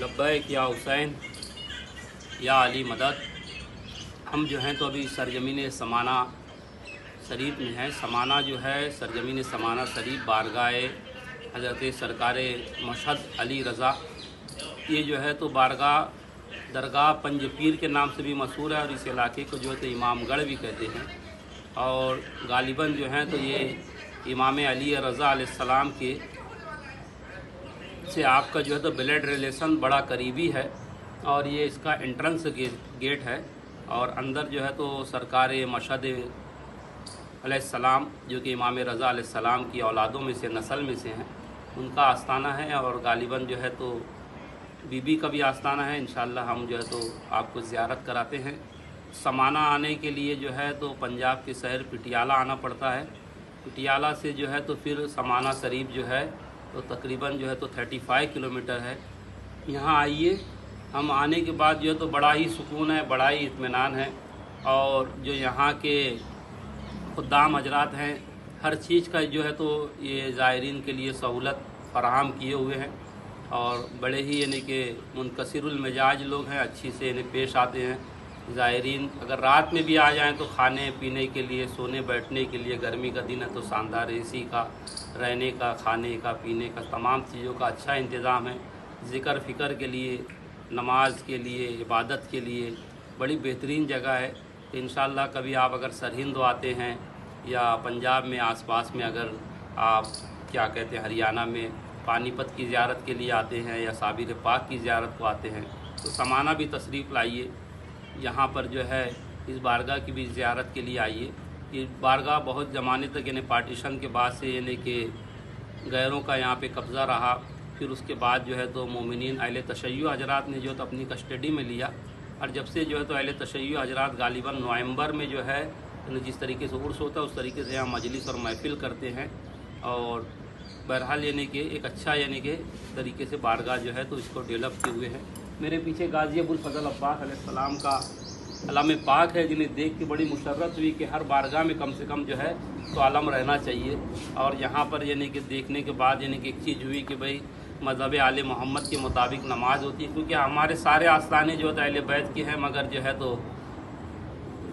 लब्बैक या हुसैन या अली मदद। हम जो हैं तो अभी सरजमीन समाना शरीफ में हैं। समाना जो है सरजमीन समाना शरीफ बारगाह हज़रत सरकार मशहद अली रज़ा, ये जो है तो बारगाह दरगाह पंज पीर के नाम से भी मशहूर है और इस इलाके को जो है तो इमामगढ़ भी कहते हैं। और गालिबन जो हैं तो ये इमाम अली रज़ा अलैहिस्सलाम के से आपका जो है तो ब्लड रिलेशन बड़ा करीबी है और ये इसका एंट्रेंस गेट है। और अंदर जो है तो सरकार मशहद अलैहिस्सलाम जो कि इमाम रज़ा अलैहिस्सलाम की औलादों में से नस्ल में से हैं, उनका आस्थाना है। और गालिबन जो है तो बीबी का भी आस्थाना है। इंशाअल्लाह हम जो है तो आपको ज़ियारत कराते हैं। समाना आने के लिए जो है तो पंजाब के शहर पटियाला आना पड़ता है। पटियाला से जो है तो फिर समाना शरीफ जो है तो तकरीबन जो है तो 35 किलोमीटर है। यहाँ आइए, हम आने के बाद जो है तो बड़ा ही सुकून है, बड़ा ही इत्मीनान है। और जो यहाँ के खुद्दाम हजरात हैं, हर चीज़ का जो है तो ये ज़ायरीन के लिए सहूलत फराहम किए हुए हैं और बड़े ही यानी कि मुनकसिरुल मिजाज लोग हैं, अच्छी से यानी पेश आते हैं। ज़ायरीन अगर रात में भी आ जाएं तो खाने पीने के लिए, सोने बैठने के लिए, गर्मी का दिन है तो शानदार एसी का, रहने का, खाने का, पीने का, तमाम चीज़ों का अच्छा इंतज़ाम है। ज़िक्र फ़िक्र के लिए, नमाज के लिए, इबादत के लिए बड़ी बेहतरीन जगह है। तो इंशाअल्लाह कभी आप अगर सरहिंद आते हैं या पंजाब में आसपास में अगर आप क्या कहते हैं हरियाणा में पानीपत की ज़ियारत के लिए आते हैं या साबिर पाक की ज़ियारत को आते हैं तो समाना भी तशरीफ़ लाइए। यहाँ पर जो है इस बारगाह की भी ज़ियारत के लिए आइए। ये बारगाह बहुत ज़माने तक यानी पार्टीशन के बाद से यानी कि गैरों का यहाँ पे कब्ज़ा रहा। फिर उसके बाद जो है तो मोमिनीन अहले तशय्युअ हजरात ने जो तो अपनी कस्टडी में लिया। और जब से जो है तो अहले तशय्युअ हजरात गालिबन नवंबर में जो है जिस तरीके से उर्स होता है उस तरीके से यहाँ मजलिस और महफिल करते हैं। और बहरहाल यानी कि एक अच्छा यानी कि तरीके से बारगाह जो है तो इसको डेवलप किए हुए हैं। मेरे पीछे गाजी अबुल फजल अब्बास अलैहिस्सलाम का अलम पाक है, जिन्हें देख के बड़ी मुशर्रत हुई कि हर बारगाह में कम से कम जो है तो अलम रहना चाहिए। और यहाँ पर यानी कि देखने के बाद यानी कि एक चीज़ हुई कि भाई मज़हब आले मोहम्मद के मुताबिक नमाज होती है, क्योंकि हमारे सारे आस्थाने जो है अहले बैत के हैं, मगर जो है तो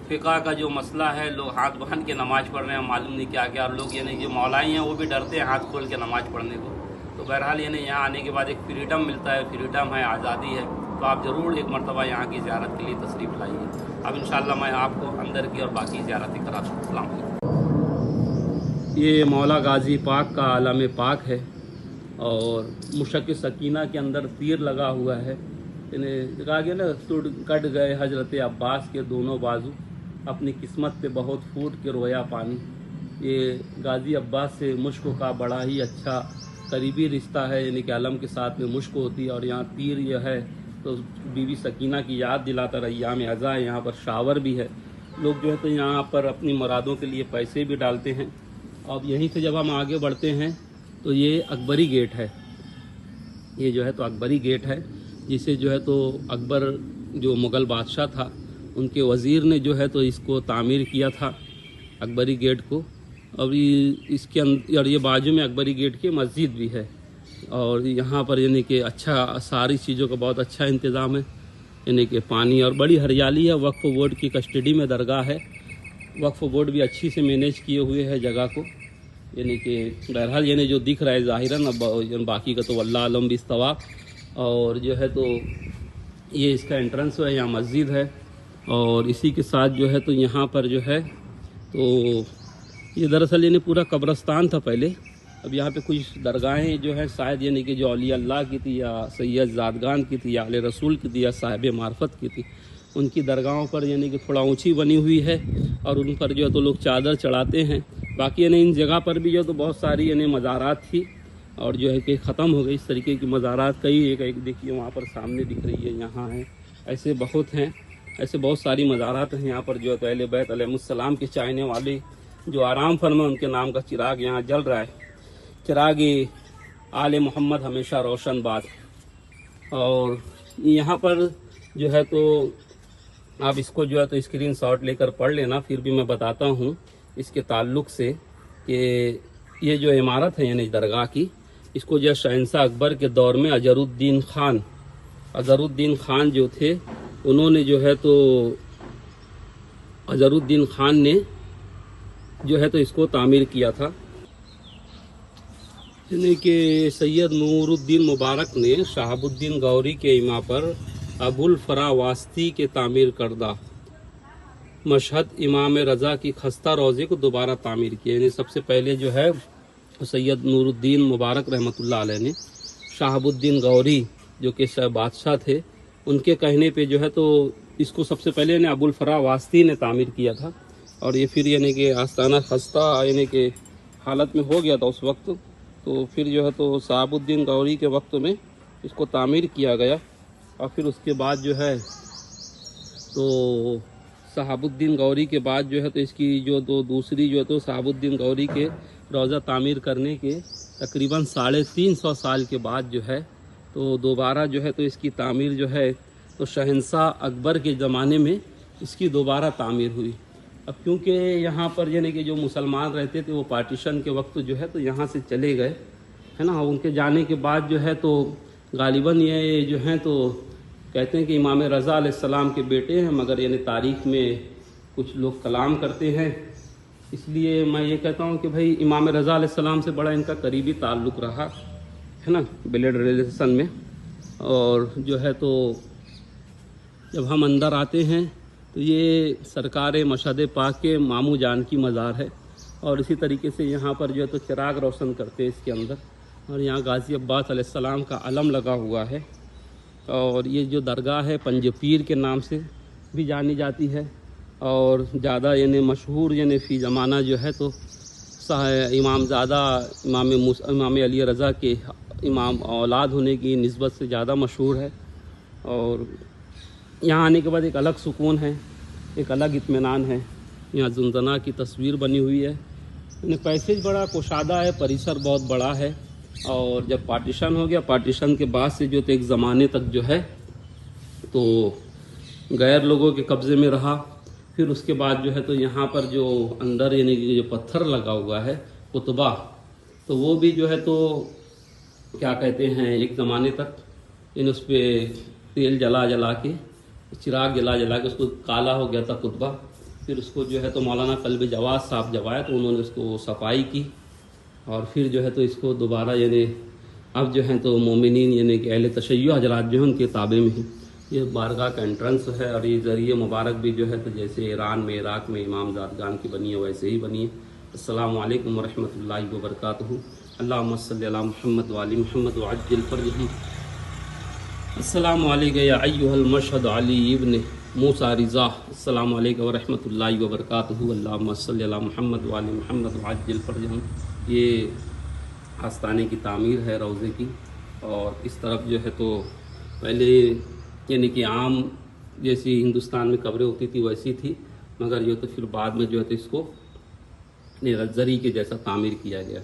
फ़िक़ा का जो मसला है, लोग हाथ बांध के नमाज़ पढ़ रहे हैं, मालूम नहीं क्या क्या। और लोग यानी जो मौलाई हैं वो भी डरते हैं हाथ खोल के नमाज़ पढ़ने को। तो बहरहाल यानी यहाँ आने के बाद एक फ्रीडम मिलता है, फ्रीडम है, आज़ादी है। तो आप ज़रूर एक मरतबा यहाँ की ज़ियारत के लिए तशरीफ़ लाइए। अब इंशाअल्लाह मैं आपको अंदर की और बाकी ज़ियारतें कराता हूँ। अस्सलाम वालेकुम। ये मौला गाज़ी पाक का आलम पाक है और मुशक सकीना के अंदर तीर लगा हुआ है। इन्हें कहा गया ना, कट गए हजरत अब्बास के दोनों बाजू, अपनी किस्मत पे बहुत फूट के रोया पानी। ये गाज़ी अब्बास से मुश्क का बड़ा ही अच्छा करीबी रिश्ता है, यानी कि आलम के साथ में मुश्क होती है। और यहाँ तीर यह है तो बीबी सकीना की याद दिलाता अय्याम अज़ा है। यहाँ पर शावर भी है। लोग जो है तो यहाँ पर अपनी मुरादों के लिए पैसे भी डालते हैं। अब यहीं से जब हम आगे बढ़ते हैं तो ये अकबरी गेट है। ये जो है तो अकबरी गेट है, जिसे जो है तो अकबर जो मुग़ल बादशाह था उनके वज़ीर ने जो है तो इसको तामीर किया था, अकबरी गेट को। अभी इसके अंदर और ये बाजू में अकबरी गेट की मस्जिद भी है। और यहाँ पर यानी कि अच्छा सारी चीज़ों का बहुत अच्छा इंतज़ाम है, यानी कि पानी और बड़ी हरियाली है। वक्फ बोर्ड की कस्टडी में दरगाह है। वक्फ बोर्ड भी अच्छी से मैनेज किए हुए है जगह को, यानी कि बहरहाल यानी जो दिख रहा है ज़ाहिरन, अब बाकी का तो अल्लाह आलम बिस्तवा। और जो है तो ये इसका एंट्रेंस है, यहाँ मस्जिद है। और इसी के साथ जो है तो यहाँ पर जो है तो ये दरअसल यानी पूरा कब्रस्तान था पहले। अब यहाँ पे कुछ दरगाहें जो है शायद यानी कि जो औलिया अल्लाह की थी या सैयद ज़ादगान की थी या आले रसूल की थी या साहिब मार्फत की थी, उनकी दरगाहों पर यानी कि थोड़ा ऊंची बनी हुई है और उन पर जो है तो लोग चादर चढ़ाते हैं। बाकी यानी इन जगह पर भी जो तो बहुत सारी यानी मज़ारात थी और जो है कि ख़त्म हो गई इस तरीके की मज़ारात। कई एक देखिए वहाँ पर सामने दिख रही है, यहाँ है, ऐसे बहुत हैं, ऐसे बहुत सारी मज़ारात हैं यहाँ पर जो है तो अहले बैत अलैहिस्सलाम के चाहने वाले जो आराम फरमा उनके नाम का चिराग यहाँ जल रहा है। चिराग आले मोहम्मद हमेशा रोशन बात। और यहाँ पर जो है तो आप इसको जो है तो स्क्रीन शॉट लेकर पढ़ लेना, फिर भी मैं बताता हूँ इसके ताल्लुक़ से कि ये जो इमारत है यानी दरगाह की, इसको जो शहंशाह अकबर के दौर में अजरुद्दीन खान अजहरुद्दीन खान जो थे उन्होंने जो है तो अजहरुद्दीन खान ने जो है तो इसको तामीर किया था। यानी कि सैयद नूरुद्दीन मुबारक ने शहाबुद्दीन गौरी के इमा पर अबुल फरा वास्ती के तामीर करदा मशहद इमाम रज़ा की खस्ता रोज़े को दोबारा तामीर किया। यानी सबसे पहले जो है सैयद नूरुद्दीन मुबारक रहमतुल्लाह अलैह ने शहाबुद्दीन गौरी जो कि बादशाह थे उनके कहने पे जो है तो इसको सबसे पहले यानी अबुल फरा वास्ती ने तामीर किया था, और ये फिर यानी कि आस्ताना खस्ता यानी कि हालत में हो गया था उस वक्त, तो फिर जो है तो शहाबुद्दीन गौरी के वक्त में इसको तामीर किया गया। और फिर उसके बाद जो है तो शहाबुद्दीन गौरी के बाद जो है तो इसकी जो दूसरी जो है तो शहाबुद्दीन गौरी के रोज़ा तामीर करने के तकरीबन 350 साल के बाद जो है तो दोबारा जो है तो इसकी तामीर जो है तो शहंशाह अकबर के ज़माने में इसकी दोबारा तामीर हुई। अब क्योंकि यहाँ पर यानी कि जो मुसलमान रहते थे वो पार्टीशन के वक्त जो है तो यहाँ से चले गए, है ना। उनके जाने के बाद जो है तो गालिबन ये जो हैं तो कहते हैं कि इमाम रज़ा अलैहिस्सलाम के बेटे हैं, मगर यानी तारीख़ में कुछ लोग कलाम करते हैं। इसलिए मैं ये कहता हूँ कि भाई इमाम रज़ा अलैहिस्सलाम से बड़ा इनका करीबी ताल्लुक़ रहा है ना, ब्लड रिलेशन में। और जो है तो जब हम अंदर आते हैं तो ये सरकार मशहद पाक के मामू जान की मज़ार है, और इसी तरीके से यहाँ पर जो है तो चिराग रोशन करते हैं इसके अंदर, और यहाँ गाज़ी अब्बास अलैहिस्सलाम का अलम लगा हुआ है। और ये जो दरगाह है पंजपीर के नाम से भी जानी जाती है, और ज़्यादा यानी मशहूर यानी फ़ी ज़माना जो है तो इमामज़ादा इमाम अली रज़ा के इमाम औलाद होने की निस्बत से ज़्यादा मशहूर है। और यहाँ आने के बाद एक अलग सुकून है, एक अलग इत्मीनान है। यहाँ जुंजना की तस्वीर बनी हुई है, यानी पैसेज बड़ा कुशादा है, परिसर बहुत बड़ा है। और जब पार्टीशन हो गया, पार्टीशन के बाद से जो तो एक ज़माने तक जो है तो गैर लोगों के कब्ज़े में रहा। फिर उसके बाद जो है तो यहाँ पर जो अंदर यानी कि जो पत्थर लगा हुआ है कुतबा, तो वो भी जो है तो क्या कहते हैं एक ज़माने तक इन उस पर तेल जला के चिराग जला के उसको काला हो गया था कुतबा। फिर उसको जो है तो मौलाना कल्बी जवाद साहब जब आए तो उन्होंने उसको सफाई की, और फिर जो है तो इसको दोबारा यानी अब जो है तो मोमिनीन यानी कि अहले तशय्युअ हजरात जो हैं उनके ताबे में ही ये बारगाह का एंट्रेंस है। और ये ज़रिए मुबारक भी जो है तो जैसे ईरान में इराक़ में इमाम ज़ादगान की बनी है वैसे ही बनी है। अस्सलामु अलैकुम वरहमतुल्लाहि वबरकातुहू। अल्लाहुम्मा सल्लि अला मुहम्मद व आलि मुहम्मद व अज्जिल फरजहम। अस्सलामु अलैका या अय्युहल मशहद अली इब्न मूसा रिज़ा। अस्सलामु अलैका व रहमतुल्लाहि व बरकातुहू। अल्लाहुम्मा सल्लि अला मुहम्मद व आलि मुहम्मद व अज्जिल फरजहम। ये आस्ताने की तामीर है रोज़े की, और इस तरफ जो है तो पहले यानी कि आम जैसी हिंदुस्तान में कब्रें होती थी वैसी थी, मगर ये तो फिर बाद में जो है तो इसको जरी के जैसा तामीर किया गया।